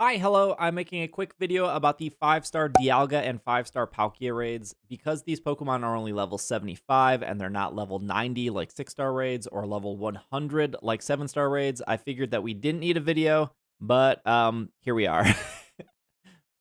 Hi, hello. I'm making a quick video about the 5-star Dialga and 5-star Palkia raids. Because these Pokemon are only level 75 and they're not level 90 like 6-star raids or level 100 like 7-star raids, I figured that we didn't need a video, but here we are.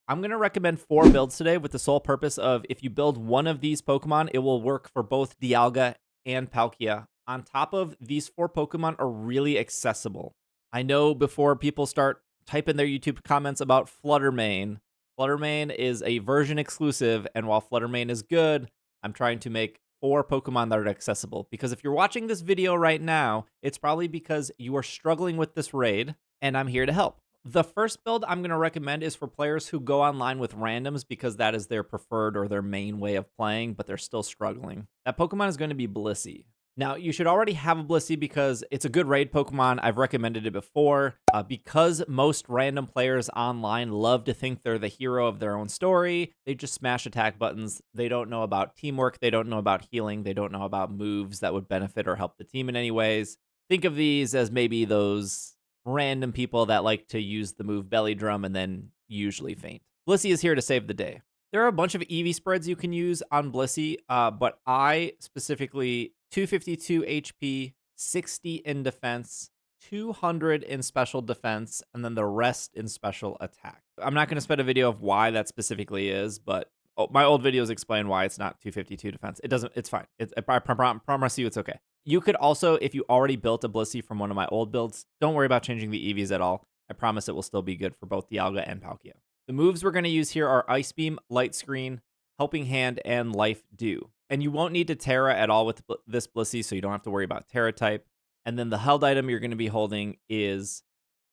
I'm going to recommend 4 builds today with the sole purpose of if you build one of these Pokemon, it will work for both Dialga and Palkia. On top of these 4 Pokemon are really accessible. I know before people start typing their YouTube comments about Fluttermane, Fluttermane is a version exclusive, and while Fluttermane is good, I'm trying to make 4 Pokemon that are accessible. Because if you're watching this video right now, it's probably because you are struggling with this raid, and I'm here to help. The first build I'm going to recommend is for players who go online with randoms because that is their preferred or their main way of playing, but they're still struggling. That Pokemon is going to be Blissey. Now, you should already have a Blissey because it's a good raid Pokemon. I've recommended it before. Because most random players online love to think they're the hero of their own story, they just smash attack buttons. They don't know about teamwork. They don't know about healing. They don't know about moves that would benefit or help the team in any ways. Think of these as maybe those random people that like to use the move Belly Drum and then usually faint. Blissey is here to save the day. There are a bunch of Eevee spreads you can use on Blissey, but I specifically 252 HP, 60 in defense, 200 in special defense, and then the rest in special attack. I'm not going to spend a video of why that specifically is, but my old videos explain why it's not 252 defense. It's fine. I promise you it's okay. You could also, if you already built a Blissey from one of my old builds, don't worry about changing the EVs at all. I promise it will still be good for both Dialga and Palkia. The moves we're going to use here are Ice Beam, Light Screen, Helping Hand, and Life Dew. And you won't need to Tera at all with this Blissey, so you don't have to worry about Tera type. And then the held item you're going to be holding is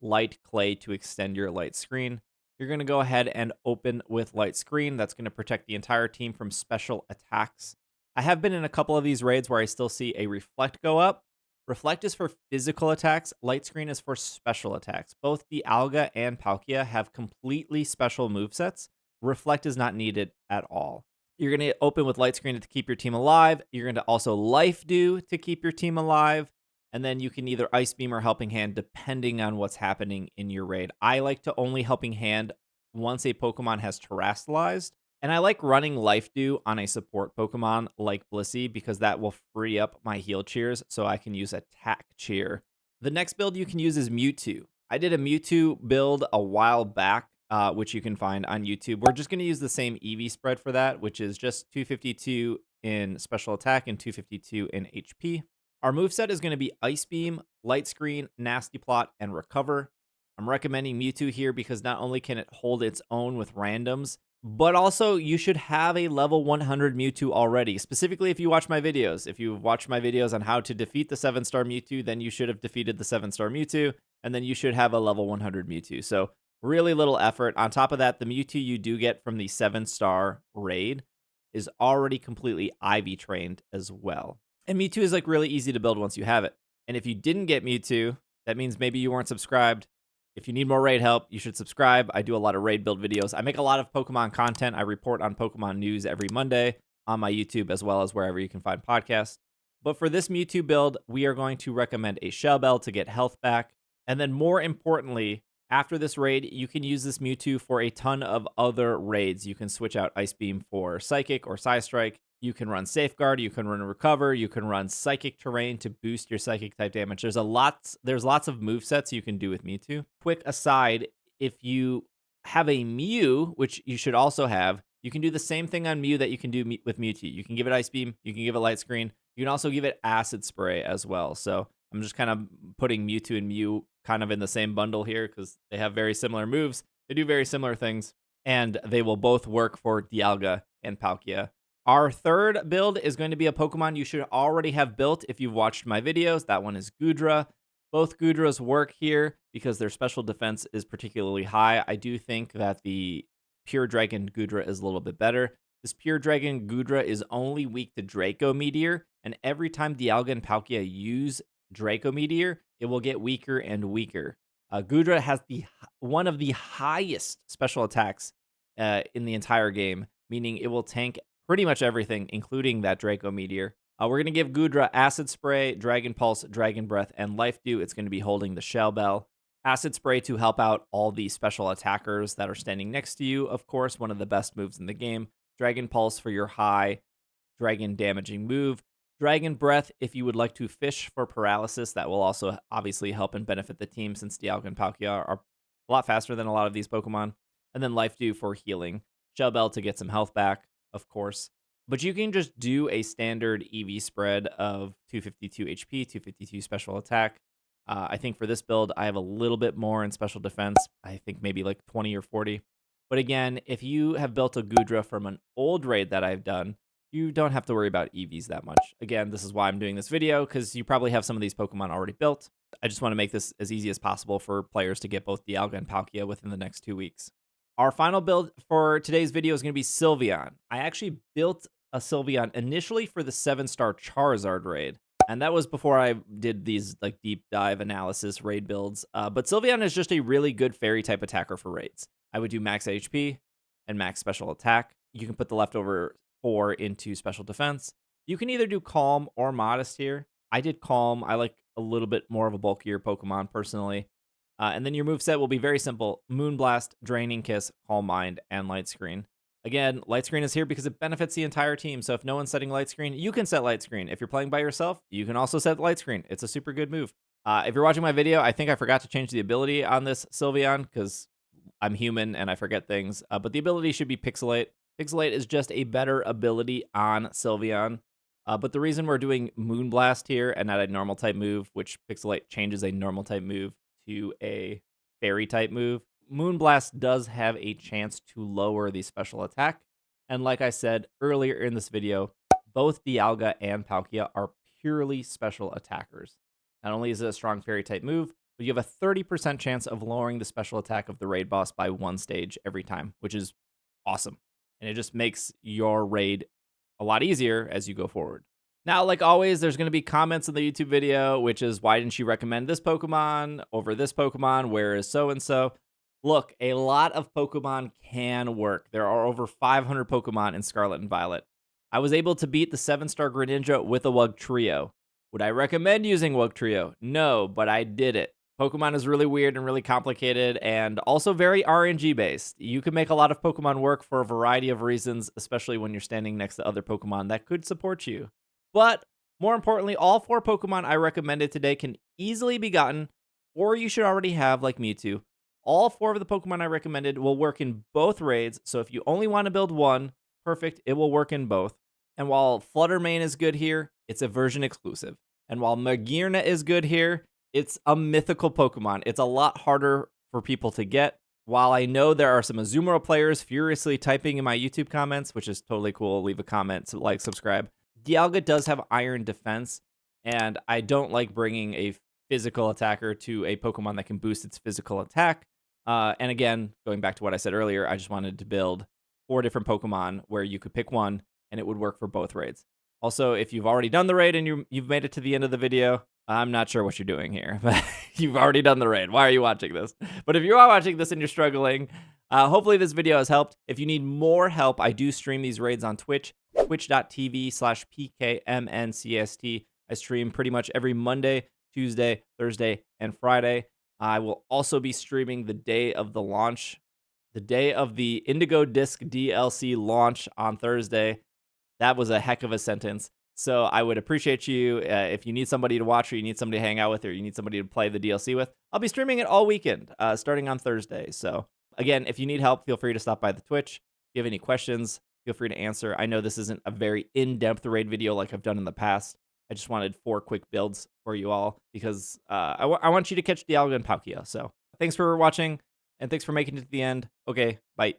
Light Clay to extend your Light Screen. You're going to go ahead and open with Light Screen. That's going to protect the entire team from special attacks. I have been in a couple of these raids where I still see a Reflect go up. Reflect is for physical attacks. Light Screen is for special attacks. Both the Dialga and Palkia have completely special movesets. Reflect is not needed at all. You're going to open with Light Screen to keep your team alive. You're going to also Life Dew to keep your team alive. And then you can either Ice Beam or Helping Hand depending on what's happening in your raid. I like to only Helping Hand once a Pokemon has terastallized. And I like running Life Dew on a support Pokemon like Blissey because that will free up my heal cheers so I can use Attack Cheer. The next build you can use is Mewtwo. I did a Mewtwo build a while back, which you can find on YouTube. We're just going to use the same Eevee spread for that, which is just 252 in special attack and 252 in HP. Our moveset is going to be Ice Beam, Light Screen, Nasty Plot, and Recover. I'm recommending Mewtwo here because not only can it hold its own with randoms, but also you should have a level 100 Mewtwo already, specifically if you watch my videos. If you've watched my videos on how to defeat the 7-star Mewtwo, then you should have defeated the 7-star Mewtwo, and then you should have a level 100 Mewtwo. So really little effort. On top of that, the Mewtwo you do get from the 7-star raid is already completely Ivy trained as well. And Mewtwo is like really easy to build once you have it. And if you didn't get Mewtwo, that means maybe you weren't subscribed. If you need more raid help, you should subscribe. I do a lot of raid build videos. I make a lot of Pokemon content. I report on Pokemon news every Monday on my YouTube as well as wherever you can find podcasts. But for this Mewtwo build, we are going to recommend a Shell Bell to get health back. And then more importantly, after this raid, you can use this Mewtwo for a ton of other raids. You can switch out Ice Beam for Psychic or Psystrike. You can run Safeguard, you can run Recover, you can run Psychic Terrain to boost your Psychic type damage. There's lots of movesets you can do with Mewtwo. Quick aside, if you have a Mew, which you should also have, you can do the same thing on Mew that you can do with Mewtwo. You can give it Ice Beam, you can give it Light Screen, you can also give it Acid Spray as well. So I'm just kind of putting Mewtwo and Mew kind of in the same bundle here because they have very similar moves. They do very similar things, and they will both work for Dialga and Palkia. Our third build is going to be a Pokemon you should already have built if you've watched my videos. That one is Goodra. Both Goodras work here because their special defense is particularly high. I do think that the Pure Dragon Goodra is a little bit better. This Pure Dragon Goodra is only weak to Draco Meteor, and every time Dialga and Palkia use Draco Meteor, it will get weaker and weaker. Goodra has one of the highest special attacks in the entire game, meaning it will tank pretty much everything, including that Draco Meteor. We're going to give Goodra Acid Spray, Dragon Pulse, Dragon Breath, and Life Dew. It's going to be holding the Shell Bell. Acid Spray to help out all the special attackers that are standing next to you. Of course, one of the best moves in the game. Dragon Pulse for your high dragon damaging move. Dragon Breath if you would like to fish for paralysis. That will also obviously help and benefit the team since Dialga and Palkia are a lot faster than a lot of these Pokemon. And then Life Dew for healing. Shell Bell to get some health back, of course. But you can just do a standard Eevee spread of 252 HP, 252 special attack. I think for this build, I have a little bit more in special defense. I think maybe like 20 or 40. But again, if you have built a Goodra from an old raid that I've done, you don't have to worry about EVs that much. Again, this is why I'm doing this video, because you probably have some of these Pokemon already built. I just want to make this as easy as possible for players to get both Dialga and Palkia within the next 2 weeks. Our final build for today's video is going to be Sylveon. I actually built a Sylveon initially for the 7-star Charizard raid, and that was before I did these like deep dive analysis raid builds. But Sylveon is just a really good fairy type attacker for raids. I would do max HP and max special attack. You can put the leftover 4 into special defense. You can either do Calm or Modest here. I did Calm. I like a little bit more of a bulkier Pokemon personally. And then your moveset will be very simple. Moonblast, Draining Kiss, Calm Mind, and Light Screen. Again, Light Screen is here because it benefits the entire team. So if no one's setting Light Screen, you can set Light Screen. If you're playing by yourself, you can also set Light Screen. It's a super good move. If you're watching my video, I think I forgot to change the ability on this Sylveon because I'm human and I forget things. But the ability should be Pixelate. Pixelate is just a better ability on Sylveon. But the reason we're doing Moonblast here and not a normal type move, which Pixelate changes a normal type move to a fairy type move, Moonblast does have a chance to lower the special attack. And like I said earlier in this video, both Dialga and Palkia are purely special attackers. Not only is it a strong fairy type move, but you have a 30% chance of lowering the special attack of the raid boss by 1 stage every time, which is awesome. And it just makes your raid a lot easier as you go forward. Now, like always, there's going to be comments in the YouTube video, which is, why didn't you recommend this Pokemon over this Pokemon? Where is so-and-so? Look, a lot of Pokemon can work. There are over 500 Pokemon in Scarlet and Violet. I was able to beat the 7-star Greninja with a Wugtrio. Would I recommend using Wugtrio? No, but I did it. Pokemon is really weird and really complicated and also very RNG based. You can make a lot of Pokemon work for a variety of reasons, especially when you're standing next to other Pokemon that could support you. But more importantly, all 4 Pokemon I recommended today can easily be gotten, or you should already have, like Mewtwo. All 4 of the Pokemon I recommended will work in both raids, so if you only want to build one, perfect, it will work in both. And while Fluttermane is good here, it's a version exclusive. And while Magearna is good here, it's a mythical Pokemon. It's a lot harder for people to get. While I know there are some Azumarill players furiously typing in my YouTube comments, which is totally cool, leave a comment, like, subscribe. Dialga does have Iron Defense, and I don't like bringing a physical attacker to a Pokemon that can boost its physical attack. And again, going back to what I said earlier, I just wanted to build 4 different Pokemon where you could pick one, and it would work for both raids. Also, if you've already done the raid and you've made it to the end of the video, I'm not sure what you're doing here, but you've already done the raid. Why are you watching this? But if you are watching this and you're struggling, hopefully this video has helped. If you need more help, I do stream these raids on Twitch, twitch.tv/PKMNcast. I stream pretty much every Monday, Tuesday, Thursday, and Friday. I will also be streaming the day of the launch, the day of the Indigo Disc DLC launch on Thursday. That was a heck of a sentence. So I would appreciate you if you need somebody to watch, or you need somebody to hang out with, or you need somebody to play the DLC with. I'll be streaming it all weekend, starting on Thursday. So again, if you need help, feel free to stop by the Twitch. If you have any questions, feel free to answer. I know this isn't a very in-depth raid video like I've done in the past. I just wanted 4 quick builds for you all because I want you to catch Dialga and Palkia. So thanks for watching, and thanks for making it to the end. Okay, bye.